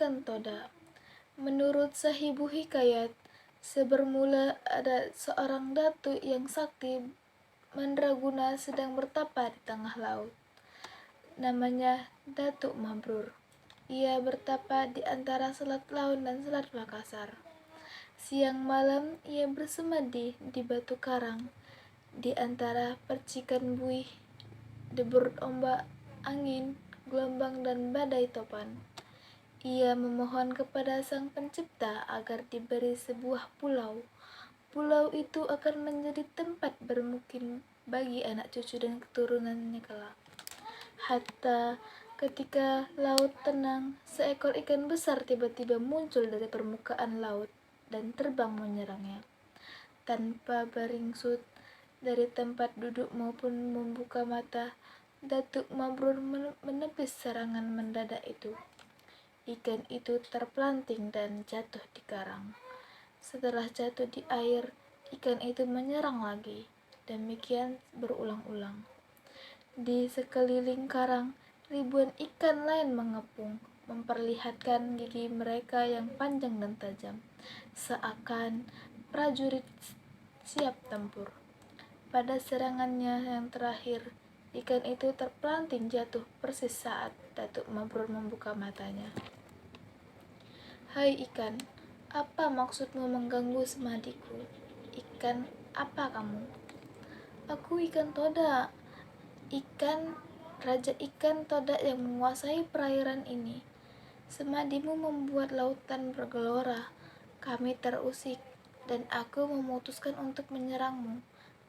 ikan toda. Menurut Sahibu Hikayat, sebermula ada seorang datuk yang sakti mandraguna sedang bertapa di tengah laut. Namanya Datuk Mabrur. Ia bertapa di antara Selat Laun dan Selat Makassar. Siang malam ia bersemadi di batu karang di antara percikan buih, debur ombak, angin, gelombang, dan badai topan. Ia memohon kepada Sang Pencipta agar diberi sebuah pulau. Pulau itu akan menjadi tempat bermukim bagi anak cucu dan keturunannya kelak. Hatta ketika laut tenang, seekor ikan besar tiba-tiba muncul dari permukaan laut dan terbang menyerangnya. Tanpa beringsut dari tempat duduk maupun membuka mata, Datuk Mabrur menepis serangan mendadak itu. Ikan itu terpelanting dan jatuh di karang. Setelah jatuh di air, ikan itu menyerang lagi. Demikian berulang-ulang. Di sekeliling karang, ribuan ikan lain mengepung, memperlihatkan gigi mereka yang panjang dan tajam, seakan prajurit siap tempur. Pada serangannya yang terakhir, ikan itu terpelanting jatuh persis saat Datuk Mabrur membuka matanya. Hai ikan, apa maksudmu mengganggu semadiku? Ikan, apa kamu? Aku ikan toda. Raja ikan toda yang menguasai perairan ini. Semadimu membuat lautan bergelora. Kami terusik, dan aku memutuskan untuk menyerangmu.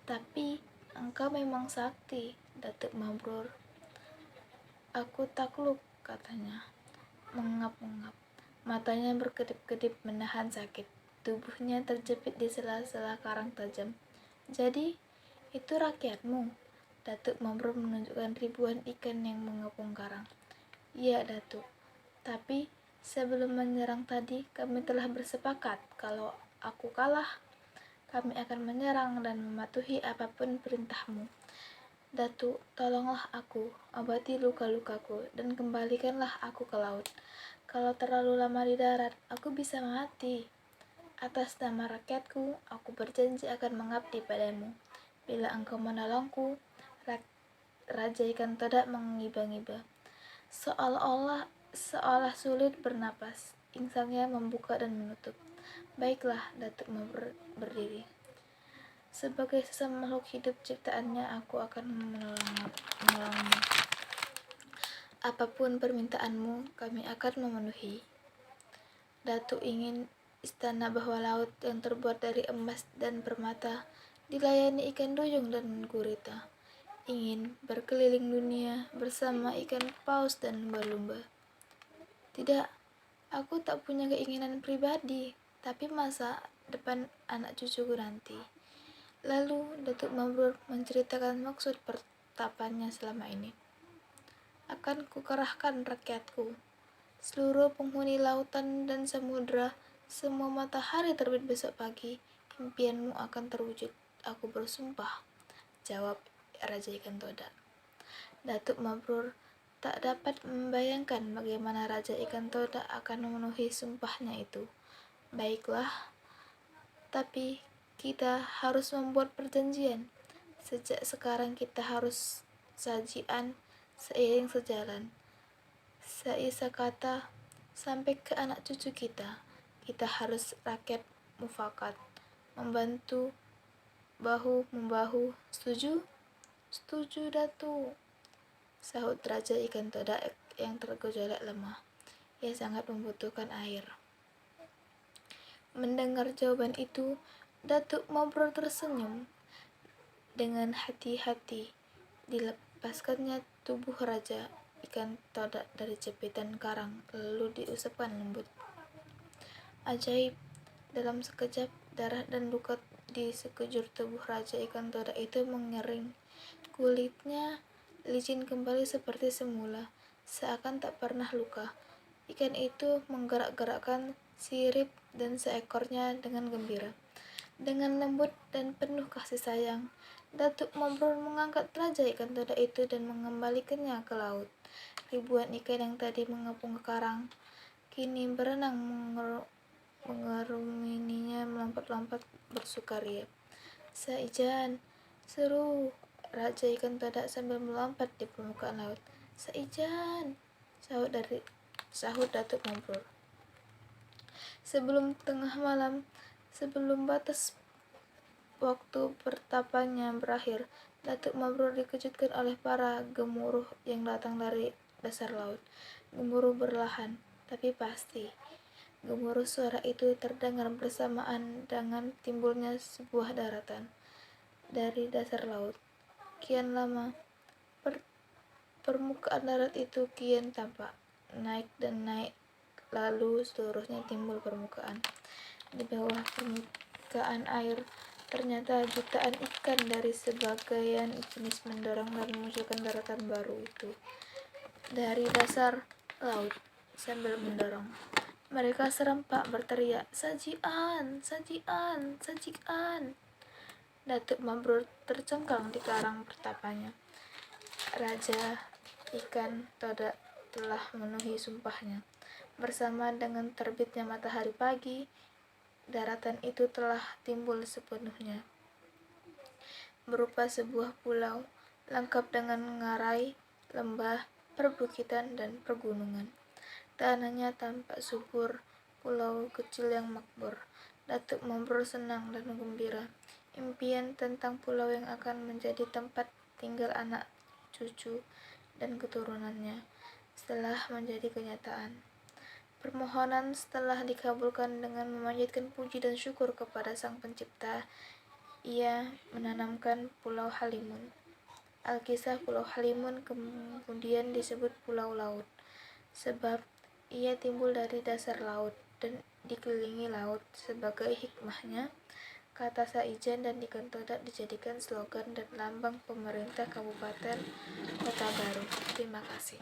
Tapi, engkau memang sakti, Datuk Mabrur. Aku takluk, katanya, mengengap-engap. Matanya berkedip-kedip menahan sakit. Tubuhnya terjepit di sela-sela karang tajam. Jadi, itu rakyatmu? Datuk Mabrur menunjukkan ribuan ikan yang mengepung karang. Iya, Datuk. Tapi, sebelum menyerang tadi, kami telah bersepakat kalau aku kalah, kami akan menyerang dan mematuhi apapun perintahmu. Datuk, tolonglah aku, obati luka-lukaku, dan kembalikanlah aku ke laut. Kalau terlalu lama di darat, aku bisa mati. Atas nama rakyatku, aku berjanji akan mengabdi padamu. Bila engkau menolongku, Raja Ikan Toda mengiba-ngiba. Seolah sulit bernapas. Insangnya membuka dan menutup. Baiklah, Datuk berdiri. Sebagai sesama makhluk hidup ciptaannya, aku akan menolongmu. Apapun permintaanmu, kami akan memenuhi. Datuk ingin istana bawah laut yang terbuat dari emas dan permata dilayani ikan duyung dan gurita. Ingin berkeliling dunia bersama ikan paus dan lumba-lumba. Tidak, aku tak punya keinginan pribadi, tapi masa depan anak cucuku nanti. Lalu Datuk Mabrur menceritakan maksud pertapannya selama ini. Akan kukerahkan rakyatku, seluruh penghuni lautan dan samudera, semua matahari terbit besok pagi, impianmu akan terwujud. Aku bersumpah, jawab Raja Ikan Toda. Datuk Mabrur tak dapat membayangkan bagaimana Raja Ikan Toda akan memenuhi sumpahnya itu. Baiklah, tapi kita harus membuat perjanjian. Sejak sekarang kita harus sajian seiring sejalan. Seisa kata sampai ke anak cucu kita. Kita harus rakyat mufakat, membantu bahu-membahu. Setuju? Setuju, Datuk, sahut Raja Ikan Toda yang tergejolak lemah. Ia sangat membutuhkan air. Mendengar jawaban itu, Datuk Mabrur tersenyum. Dengan hati-hati dilepaskannya tubuh Raja Ikan Toda dari jepitan karang, lalu diusapkan lembut. Ajaib, dalam sekejap darah dan luka di sekujur tubuh Raja Ikan Toda itu mengering. Kulitnya licin kembali seperti semula, seakan tak pernah luka. Ikan itu menggerak-gerakkan sirip dan seekornya dengan gembira. Dengan lembut dan penuh kasih sayang, Datuk Mabrur mengangkat Raja Ikan Toda itu dan mengembalikannya ke laut. Ribuan ikan yang tadi mengepung ke karang kini berenang mengerumuninya, melompat-lompat bersukaria. Saijan, seru Raja Ikan Todak sambil melompat di permukaan laut. Saijan, sahut Datuk Mabrur. Sebelum tengah malam, sebelum batas waktu pertapanya berakhir, Datuk Mabrur dikejutkan oleh para gemuruh yang datang dari dasar laut. Gemuruh berlahan, tapi pasti. Gemuruh suara itu terdengar bersamaan dengan timbulnya sebuah daratan dari dasar laut. Kian lama, permukaan darat itu kian tampak, naik dan naik, lalu seluruhnya timbul permukaan. Di bawah permukaan air, ternyata jutaan ikan dari sebagian jenis mendorong dan memunculkan daratan baru itu dari dasar laut sambil mendorong. Mereka serempak berteriak, "Sajian, sajian, sajian!" Datuk Mabrur tercengkang di karang pertapanya. Raja Ikan Todak telah memenuhi sumpahnya. Bersama dengan terbitnya matahari pagi, daratan itu telah timbul sepenuhnya, berupa sebuah pulau lengkap dengan ngarai, lembah, perbukitan, dan pergunungan. Tanahnya tampak subur, pulau kecil yang makmur. Datuk Mabrur senang dan gembira. Impian tentang pulau yang akan menjadi tempat tinggal anak cucu dan keturunannya setelah menjadi kenyataan. Permohonan setelah dikabulkan dengan memanjatkan puji dan syukur kepada Sang Pencipta, ia menanamkan Pulau Halimun. Alkisah Pulau Halimun kemudian disebut Pulau Laut, sebab ia timbul dari dasar laut dan dikelilingi laut. Sebagai hikmahnya, kata Saijan dan Ikan Todak dijadikan slogan dan lambang pemerintah Kabupaten Kota Baru. Terima kasih.